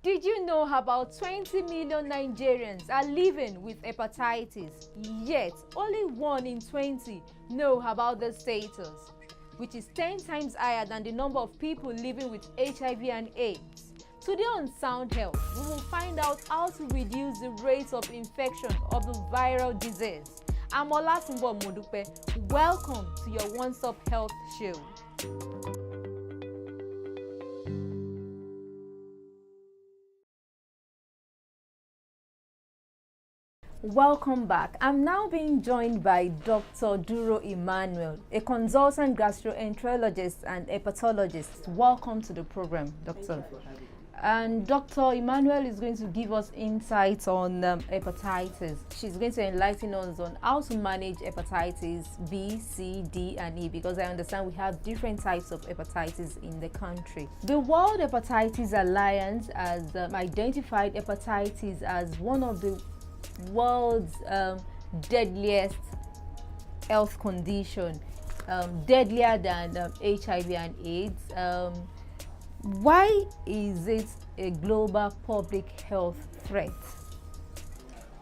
Did you know about 20 million Nigerians are living with hepatitis? Yet, only 1 in 20 know about the status, which is 10 times higher than the number of people living with HIV and AIDS. Today on Sound Health, we will find out how to reduce the rate of infection of the viral disease. I'm Olasumbo Modupe. Welcome to your one-stop health show. Welcome back. I'm now being joined by Dr. Duro Emmanuel, a consultant gastroenterologist and hepatologist. Welcome to the program, Doctor. And Dr. Emmanuel is going to give us insights on hepatitis. She's going to enlighten us on how to manage hepatitis B, C, D, and E, because I understand we have different types of hepatitis in the country. The World Hepatitis Alliance has identified hepatitis as one of the world's deadliest health condition, deadlier than HIV and AIDS. Why is it a global public health threat?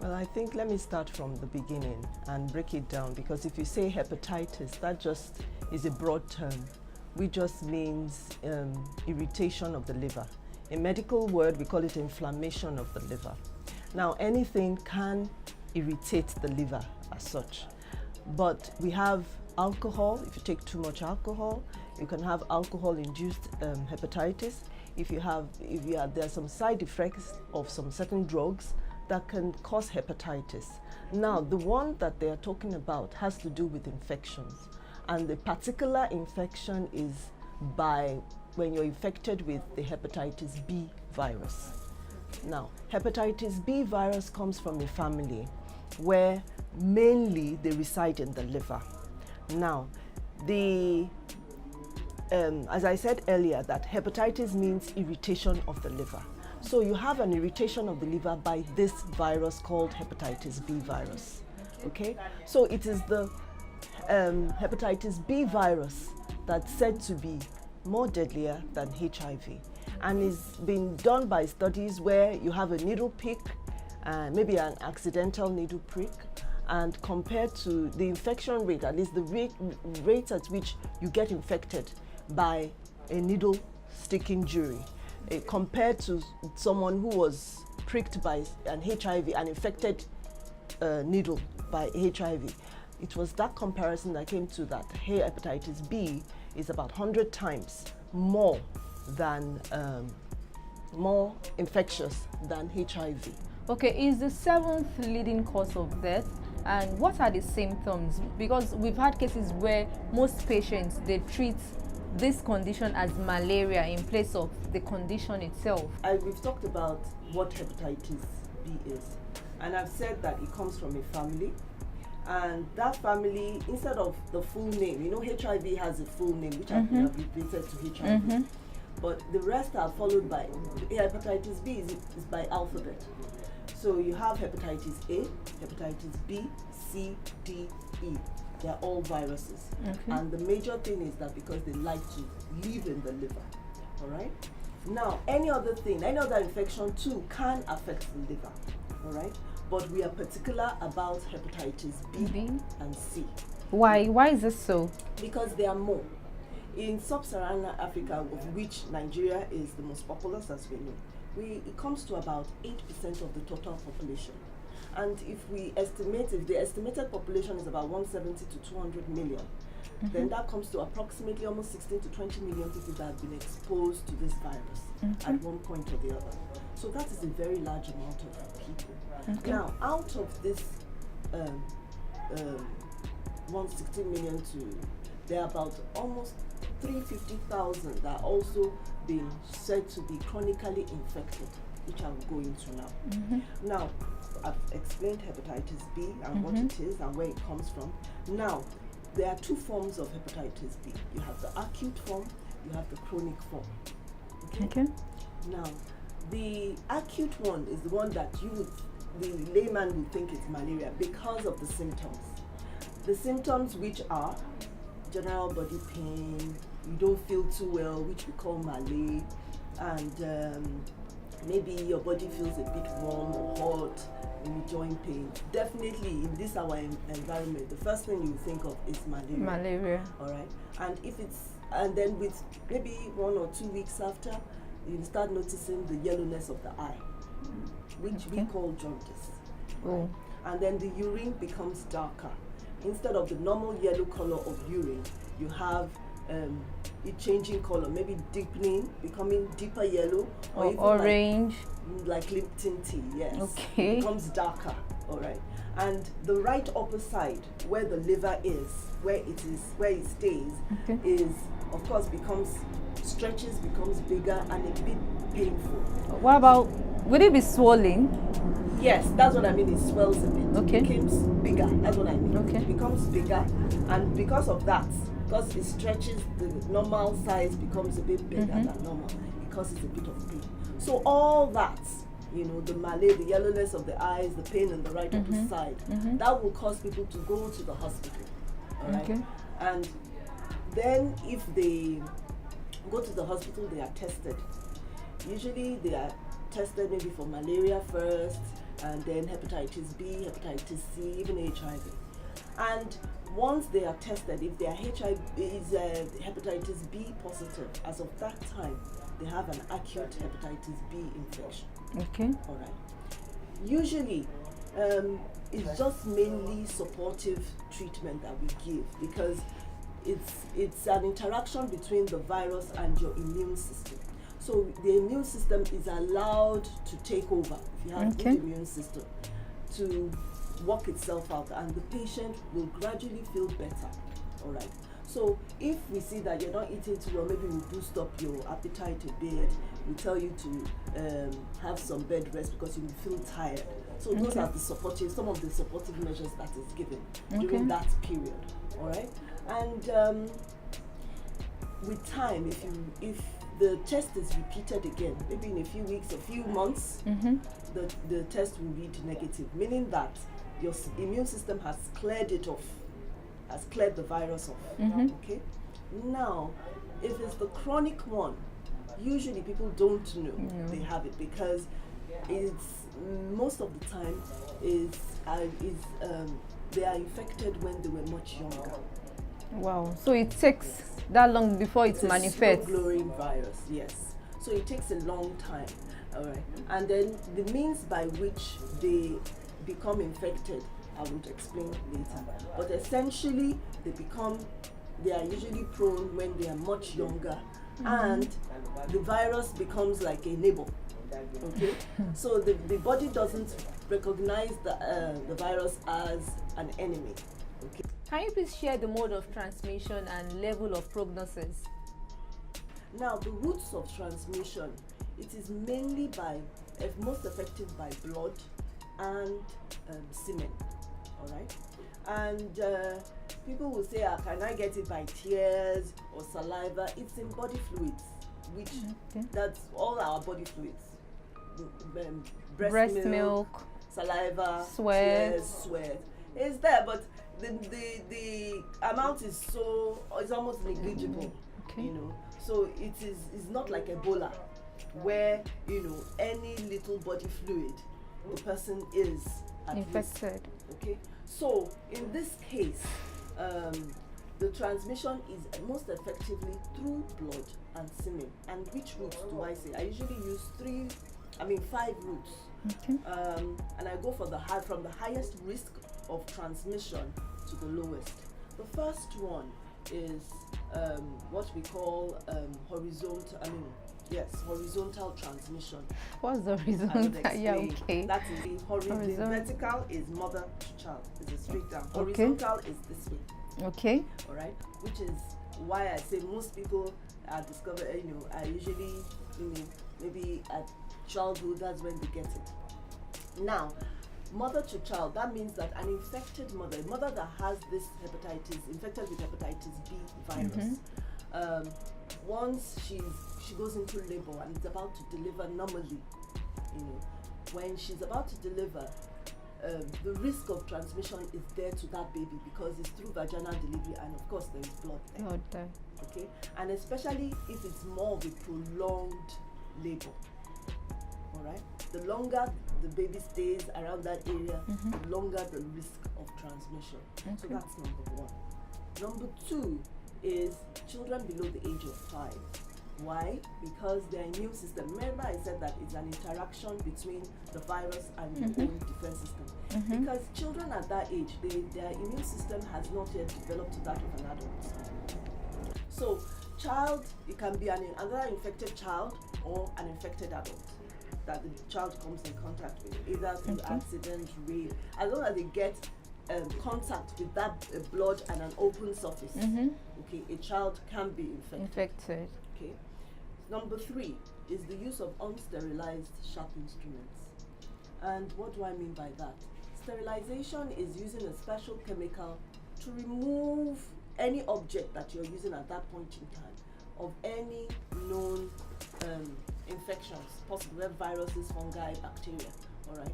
Well, I think let me start from the beginning and break it down, because if you say hepatitis, that just is a broad term, which just means irritation of the liver. In medical word, we call it inflammation of the liver. Now, anything can irritate the liver as such, but we have alcohol. If you take too much alcohol, you can have alcohol-induced hepatitis. There are some side effects of some certain drugs that can cause hepatitis. Now, the one that they are talking about has to do with infections, and the particular infection is by when you're infected with the hepatitis B virus. Now, hepatitis B virus comes from a family where mainly they reside in the liver. Now, as I said earlier, that hepatitis means irritation of the liver. So you have an irritation of the liver by this virus called hepatitis B virus. Okay? So it is the hepatitis B virus that's said to be more deadlier than HIV. And it's been done by studies where you have a needle prick, maybe an accidental needle prick, and compared to the infection rate, at least the rate at which you get infected by a needle stick injury, compared to someone who was pricked by an infected needle by HIV. It was that comparison that came to that hepatitis B is about 100 times more infectious than HIV. Okay, is the 7th leading cause of death, and what are the symptoms? Because we've had cases where most patients, they treat this condition as malaria in place of the condition itself. We've talked about what hepatitis B is, and I've said that it comes from a family, and that family, instead of the full name, HIV has a full name, which have been abbreviated to HIV. But the rest are followed by, hepatitis B is by alphabet. So you have hepatitis A, hepatitis B, C, D, E. They're all viruses. And the major thing is that because they like to live in the liver. All right? Now, any other infection too can affect the liver. All right? But we are particular about hepatitis B and C. Why is this so? Because there are more. In sub-Saharan Africa, of which Nigeria is the most populous, as we know, it comes to about 8% of the total population. And if the estimated population is about 170 to 200 million, then that comes to approximately almost 16 to 20 million people that have been exposed to this virus at one point or the other. So that is a very large amount of people. Now, out of this 160 million there are about almost 350,000 that are also being said to be chronically infected, which I will go into now. Now, I've explained hepatitis B and what it is and where it comes from. Now, there are 2 forms of hepatitis B. You have the acute form, you have the chronic form. Okay? Now, the acute one is the one that the layman would think it's malaria because of the symptoms. The symptoms which are general body pain, you don't feel too well, which we call malaria, and maybe your body feels a bit warm or hot, maybe joint pain. Definitely in this our environment, the first thing you think of is malaria. All right, and then with maybe 1 or 2 weeks after, you start noticing the yellowness of the eye, which we call jaundice. Right? And then the urine becomes darker. Instead of the normal yellow color of urine, you have it changing color, maybe deepening, becoming deeper yellow, or even orange, like Lipton tea. Yes. Okay. It becomes darker. All right. And the right upper side, where the liver is, where it stays, is of course stretches, becomes bigger and a bit painful. What about, would it be swollen? Yes, that's what I mean. It swells a bit. Okay. It becomes bigger. That's what I mean. Okay. It becomes bigger, and because of that, because it stretches, the normal size becomes a bit bigger than normal. It causes a bit of pain. So all that, the yellowness of the eyes, the pain on the right upper side, that will cause people to go to the hospital. All right. Okay. And then if they go to the hospital, they are tested. Usually they are tested maybe for malaria first, and then hepatitis B, hepatitis C, even HIV. And once they are tested, if their HIV is hepatitis B positive, as of that time, they have an acute hepatitis B infection. Okay. All right. Usually, it's just mainly supportive treatment that we give, because it's an interaction between the virus and your immune system. So the immune system is allowed to take over, if you have a good immune system, to work itself out, and the patient will gradually feel better. All right. So if we see that you're not eating too well, maybe we boost up your appetite a bit. We tell you to have some bed rest because you feel tired. So those are some of the supportive measures that is given during that period. All right. And with time, if the test is repeated again, maybe in a few weeks, a few months, the test will read negative, meaning that your immune system has cleared it off, has cleared the virus off. Okay. Now, if it's the chronic one, usually people don't know they have it, because it's most of the time they are infected when they were much younger. Wow. So it takes that long before it manifests. It's a slow-growing virus, yes. So it takes a long time. All right. And then the means by which they become infected, I will explain later. But essentially, they are usually prone when they are much younger, and the virus becomes like a neighbor. Okay, so the body doesn't recognize the virus as an enemy. Okay. Can you please share the mode of transmission and level of prognosis? Now, the routes of transmission, it is mainly most effective by blood and semen. All right, and people will say, can I get it by tears or saliva? It's in body fluids, which that's all our body fluids. Breast milk, saliva, sweat, it's there, but the amount is it's almost negligible. So it's not like Ebola, where any little body fluid, the person is infected. Okay, so in this case, the transmission is most effectively through blood and semen. And which routes do I say? I usually use 5 routes. Okay. And I go from the highest risk of transmission to the lowest. The first one is what we call horizontal transmission. What's the horizontal? Yeah, okay. That is the horizontal. Vertical is mother to child. It's a straight down. Horizontal is this way. Okay. All right. Which is why I say most people are discovered. Are usually maybe at childhood. That's when they get it. Now, mother to child. That means that an infected mother, a mother that has this hepatitis, infected with hepatitis B virus, once she goes into labor and is about to deliver normally, when she's about to deliver, the risk of transmission is there to that baby because it's through vaginal delivery, and of course there is blood there. Okay, and especially if it's more of a prolonged labor. All all right? The longer the baby stays around that area, the longer the risk of transmission. So that's number one. Number two is children below the age of 5. Why? Because their immune system, remember I said that it's an interaction between the virus and your own defense system. Because children at that age, their immune system has not yet developed to that of an adult. So it can be another infected child or an infected adult that the child comes in contact with, either through accident, rape, as long as they get contact with that blood and an open surface, okay, a child can be infected. Okay. Number 3 is the use of unsterilized sharp instruments. And what do I mean by that? Sterilization is using a special chemical to remove any object that you're using at that point in time of any known infections, possibly viruses, fungi, bacteria. All right.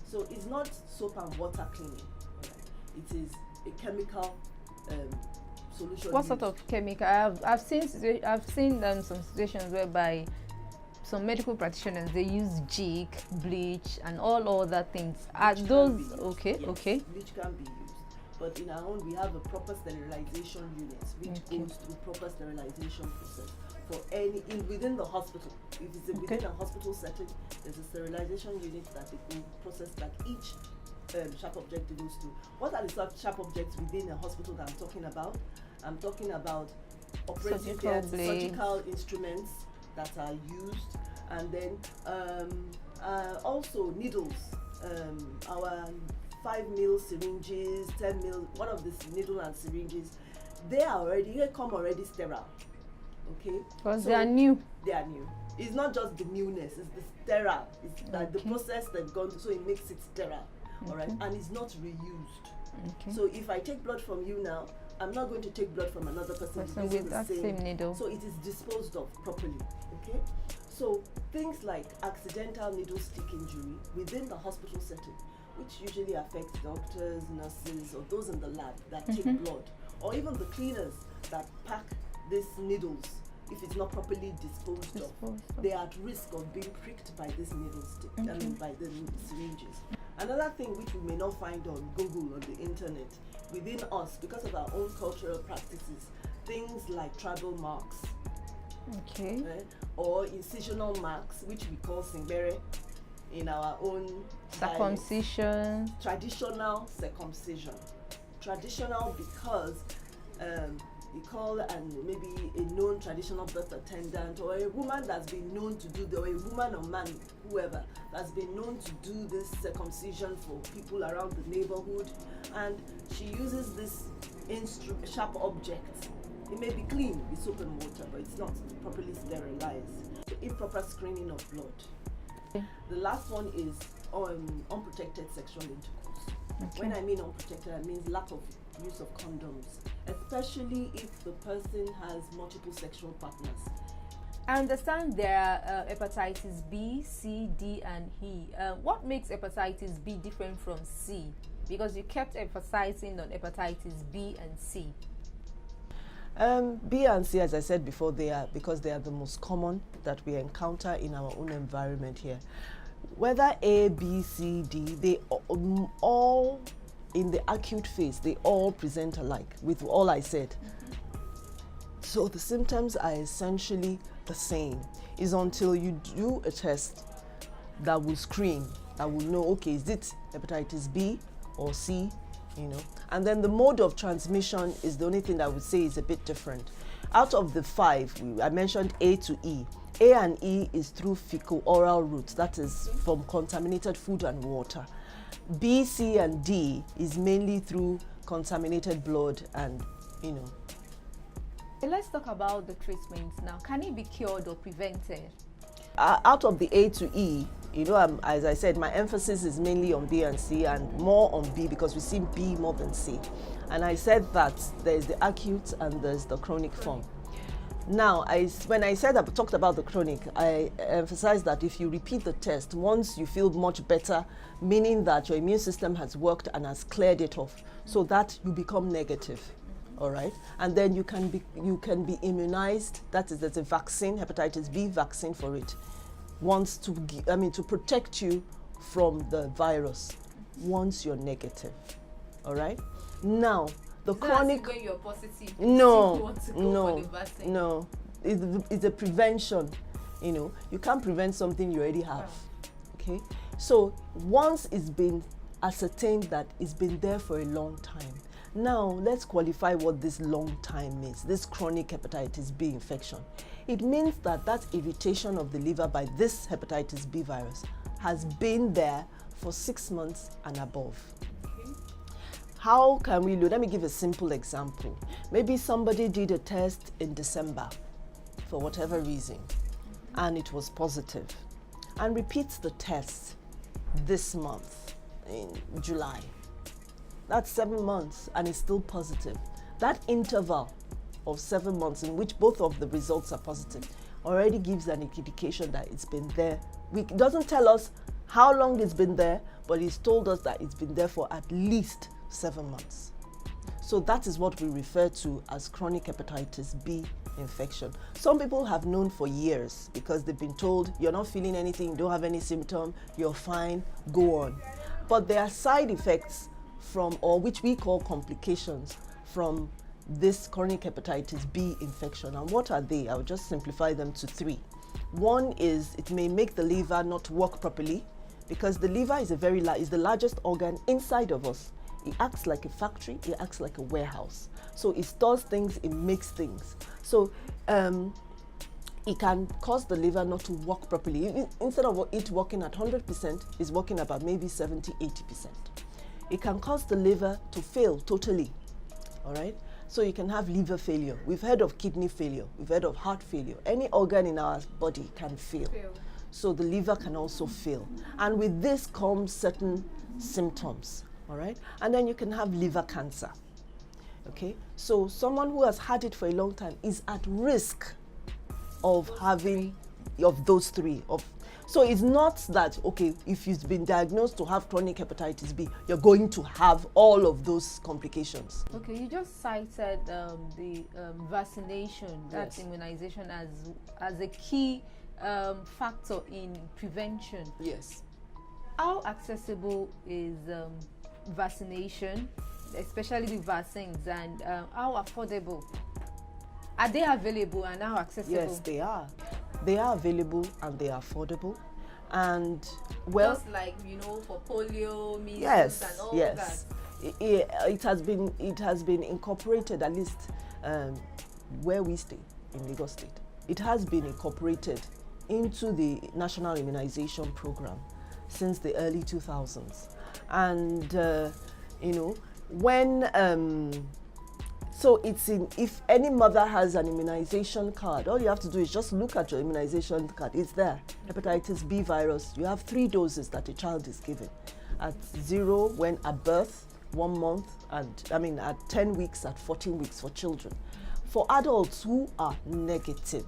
So it's not soap and water cleaning. All right. It is a chemical solution. What sort of chemical? I've seen some situations whereby some medical practitioners, they use jig, bleach, and all other things. Are those okay? Yes, okay. Bleach can be used, but in our own we have a proper sterilization unit which goes through proper sterilization process for within the hospital. If it's within a hospital setting, there's a sterilization unit that they go process that each sharp object goes through. What are the sharp objects within a hospital that I'm talking about? I'm talking about operative surgical instruments that are used, and then also needles. Our 5 mil syringes, 10 mil, one of these needle and syringes, they come already sterile. Okay? Because they are new. They are new. It's not just the newness, it's the sterile. It's like the process they've gone through, so it makes it sterile. All right? And it's not reused. So if I take blood from you now, I'm not going to take blood from another person with that same needle. So it is disposed of properly. Okay? So things like accidental needle stick injury within the hospital setting, which usually affects doctors, nurses, or those in the lab that take blood, or even the cleaners that pack these needles. If it's not properly disposed of, they are at risk of being pricked by this needle stick, by the syringes. Another thing which we may not find on Google or the internet, within us, because of our own cultural practices, things like tribal marks, or incisional marks, which we call singbere in our own circumcision. Traditional circumcision. Traditional because you call maybe a known traditional birth attendant, or a woman that's been known to do or a woman or man, whoever, that's been known to do this circumcision for people around the neighborhood, and she uses this sharp object. It may be clean with soap and water, but it's not properly sterilized. Improper screening of blood. The last one is unprotected sexual intercourse. When I mean unprotected, I mean lack of use of condoms, especially if the person has multiple sexual partners. I understand there are hepatitis B, C, D, and E. What makes hepatitis B different from C? Because you kept emphasizing on hepatitis B and C. B and C, as I said before, because they are the most common that we encounter in our own environment here. Whether A, B, C, D, they all, in the acute phase, they all present alike with all I said. So the symptoms are essentially the same. It's until you do a test that will screen, that will know, okay, is it hepatitis B or C, and then the mode of transmission is the only thing I would say is a bit different. Out of the 5, I mentioned A to E. A and E is through fecal-oral routes, that is from contaminated food and water. B, C, and D is mainly through contaminated blood and, Let's talk about the treatments now. Can it be cured or prevented? Out of the A to E, as I said, my emphasis is mainly on B and C, and more on B because we see B more than C. And I said that there's the acute and there's the chronic form. Now, when I talked about the chronic, I emphasized that if you repeat the test, once you feel much better, meaning that your immune system has worked and has cleared it off, so that you become negative. All right, and then you can be immunized. That is, there's a vaccine, hepatitis B vaccine for it. wants to, to protect you from the virus once you're negative. All right. Now, the chronic. When you're positive, No, you want to go no, for the vaccine. no. It's a prevention. You can't prevent something you already have. Okay. So once it's been ascertained that it's been there for a long time. Now, let's qualify what this long time means, this chronic hepatitis B infection. It means that irritation of the liver by this hepatitis B virus has been there for 6 months and above. Okay. How can we look? Let me give a simple example. Maybe somebody did a test in December for whatever reason, and it was positive, and repeats the test this month in July. That's 7 months and it's still positive. That interval of 7 months in which both of the results are positive already gives an indication that it's been there. It doesn't tell us how long it's been there, but it's told us that it's been there for at least 7 months. So that is what we refer to as chronic hepatitis B infection. Some people have known for years because they've been told, you're not feeling anything, you don't have any symptom, you're fine, go on. But there are side effects from, or which we call complications from this chronic hepatitis B infection. And what are they? I'll just simplify them to 3. One is it may make the liver not work properly, because the liver is is the largest organ inside of us. It acts like a factory, it acts like a warehouse. So it stores things, it makes things. So it can cause the liver not to work properly. Instead of it working at 100%, it's working about maybe 70, 80%. It can cause the liver to fail totally, all right? So you can have liver failure. We've heard of kidney failure. We've heard of heart failure. Any organ in our body can fail. So the liver can also fail. And with this comes certain symptoms, all right? And then you can have liver cancer, okay? So someone who has had it for a long time is at risk of having those 3. So it's not that, okay, if you've been diagnosed to have chronic hepatitis B, you're going to have all of those complications. Okay, you just cited the vaccination, that's Yes. immunization, as a key factor in prevention. Yes. How accessible is vaccination, especially the vaccines, and how affordable? Are they available and how accessible? Yes, they are. They are available and they are affordable. And well, just like, for polio, measles, yes, and all yes. that. It has been incorporated, at least where we stay in Lagos State. It has been incorporated into the National Immunization Program since the early 2000s. And when so if any mother has an immunization card, all you have to do is just look at your immunization card. It's there. Hepatitis B virus. You have 3 doses that a child is given. At 0 when at birth, 1 month, and at 10 weeks, at 14 weeks for children. For adults who are negative,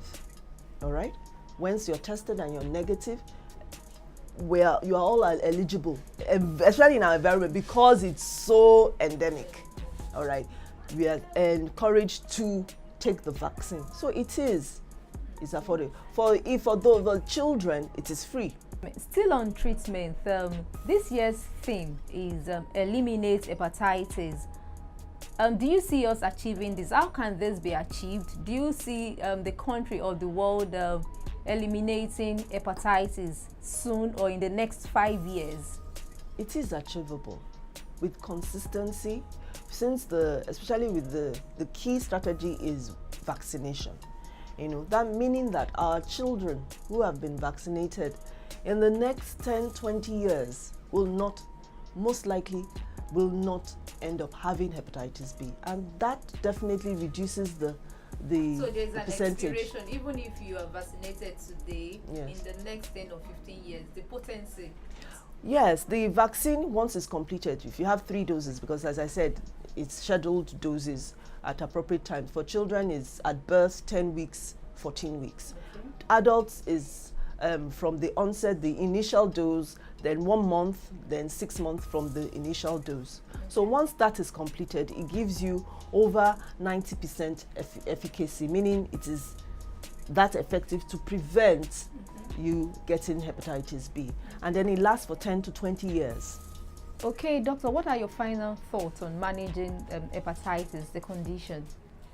all right? Once you're tested and you're negative, you are all eligible, especially in our environment because it's so endemic, all right? We are encouraged to take the vaccine. So it's affordable. For the children, it is free. Still on treatment, this year's theme is eliminate hepatitis. Do you see us achieving this? How can this be achieved? Do you see the country or the world eliminating hepatitis soon or in the next 5 years? It is achievable with consistency, since especially with the key strategy is vaccination. That meaning that our children who have been vaccinated in the next 10, 20 years most likely will not end up having hepatitis B, and that definitely reduces the so there's an percentage. expiration, even if you are vaccinated today, Yes. in the next 10 or 15 years, the potency. Yes, the vaccine, once it's completed, if you have 3 doses, because as I said, it's scheduled doses at appropriate times. For children, is at birth, 10 weeks, 14 weeks. Okay. Adults is from the onset, the initial dose, then 1 month, then 6 months from the initial dose. So once that is completed, it gives you over 90% efficacy, meaning it is that effective to prevent you getting hepatitis B. And then it lasts for 10 to 20 years. Okay, doctor, what are your final thoughts on managing hepatitis, the condition?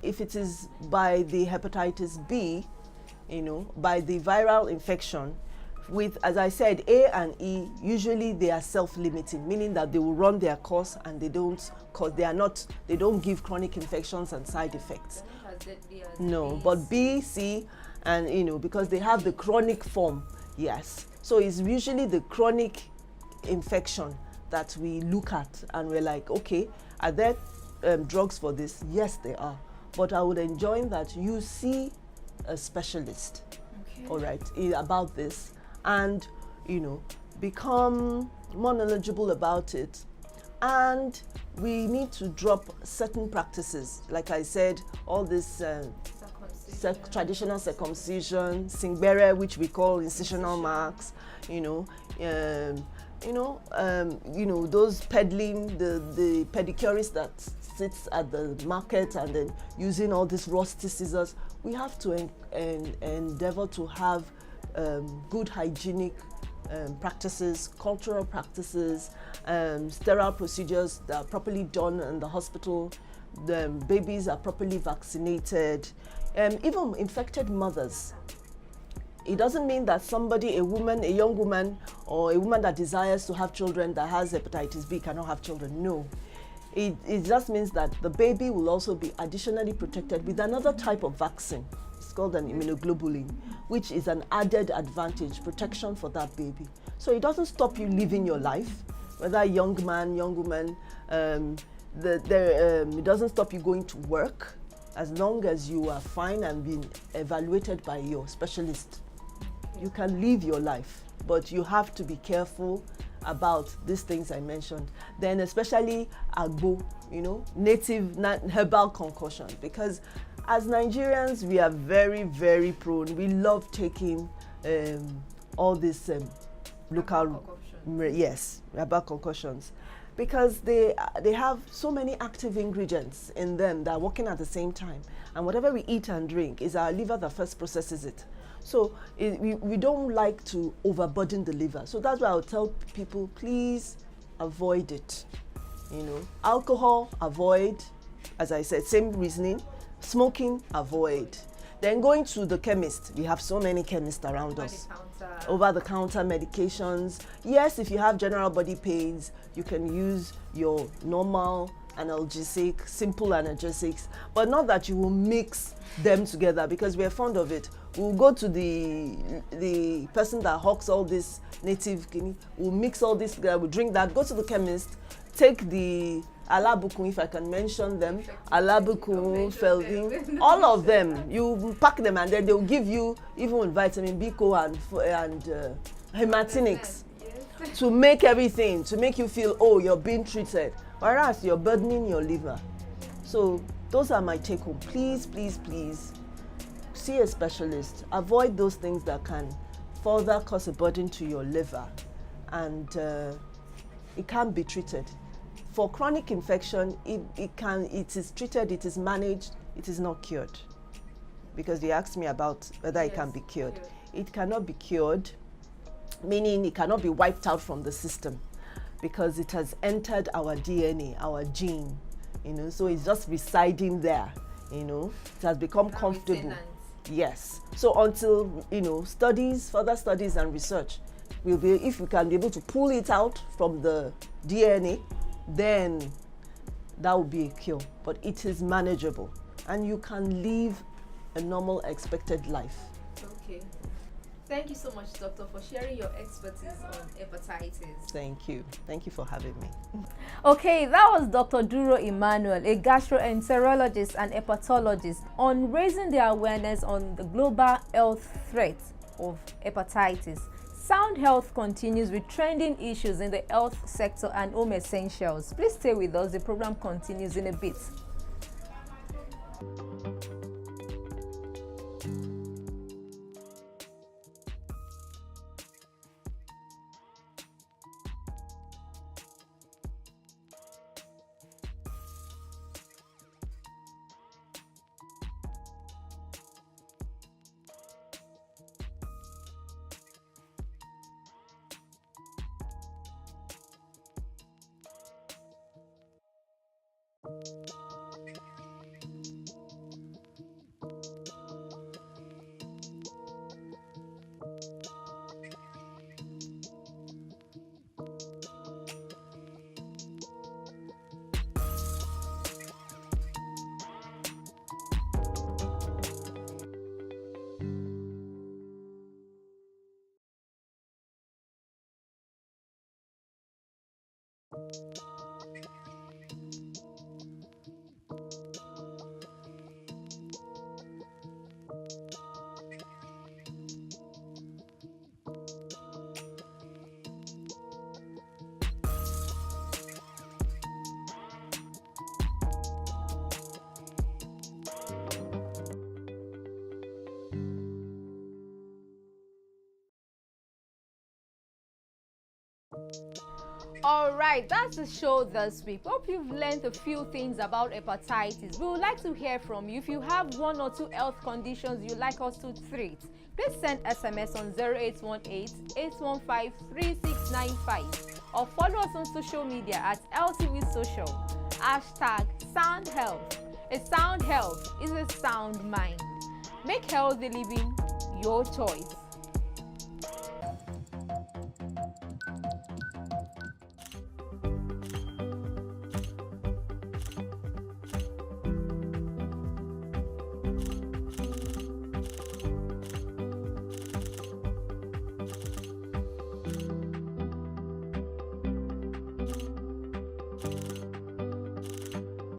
If it is by the hepatitis B, by the viral infection, with, as I said, A and E, usually they are self-limiting, meaning that they will run their course and they don't give chronic infections and side effects. No, but B, C, and because they have the chronic form, yes. So it's usually the chronic infection that we look at and we're like, okay, are there drugs for this? Yes, there are. But I would enjoin that you see a specialist, okay, all right, about this, and become more knowledgeable about it. And we need to drop certain practices, like I said, all this traditional circumcision, singbere, which we call incisional marks, those peddling, the pedicurists that sits at the market and then using all these rusty scissors. We have to endeavor to have good hygienic practices, cultural practices, sterile procedures that are properly done in the hospital. The babies are properly vaccinated, even infected mothers. It doesn't mean that a young woman, or a woman that desires to have children that has hepatitis B cannot have children. No. It just means that the baby will also be additionally protected with another type of vaccine. It's called an immunoglobulin, which is an added advantage, protection for that baby. So it doesn't stop you living your life, whether young man, young woman. It doesn't stop you going to work, as long as you are fine and being evaluated by your specialist. You can live your life, but you have to be careful about these things I mentioned. Then especially agbo, native herbal concoction, because as Nigerians, we are very, very prone. We love taking all these local, herbal concoctions, because they have so many active ingredients in them that are working at the same time. And whatever we eat and drink is our liver that first processes it. So we don't like to overburden the liver. So that's why I would tell people, please avoid it. Alcohol, avoid. As I said, same reasoning. Smoking, avoid. Then going to the chemist. We have so many chemists around us. Over-the-counter medications. Yes, if you have general body pains, you can use your normal analgesic, simple analgesics, but not that you will mix them together, because we're fond of it. We'll go to the person that hawks all this native guinea, we'll mix all this together, we'll drink that, go to the chemist, take the alabukun, if I can mention them, alabukun, felvin, all of them, you pack them and then they'll give you even vitamin B and hematinics to make everything, to make you feel, oh, you're being treated, whereas you're burdening your liver. So those are my take home. Please, please, please see a specialist. Avoid those things that can further cause a burden to your liver, and it can be treated. For chronic infection, it is treated, it is managed, it is not cured. Because they asked me about whether it can be cured. It cannot be cured, meaning it cannot be wiped out from the system, because it has entered our DNA, our gene, so it's just residing there, it has become comfortable. Yes. So until, further studies and research, if we can be able to pull it out from the DNA, then that will be a cure. But it is manageable, and you can live a normal, expected life. Okay. Thank you so much, Doctor, for sharing your expertise on hepatitis. Thank you. Thank you for having me. Okay, that was Dr. Duro Emmanuel, a gastroenterologist and hepatologist, on raising the awareness on the global health threat of hepatitis. Sound Health continues with trending issues in the health sector and home essentials. Please stay with us. The program continues in a bit. Alright, that's the show this week. Hope you've learned a few things about hepatitis. We would like to hear from you. If you have one or two health conditions you'd like us to treat, please send SMS on 0818-815-3695 or follow us on social media at LTV Social. #SoundHealth. A sound health is a sound mind. Make healthy living your choice.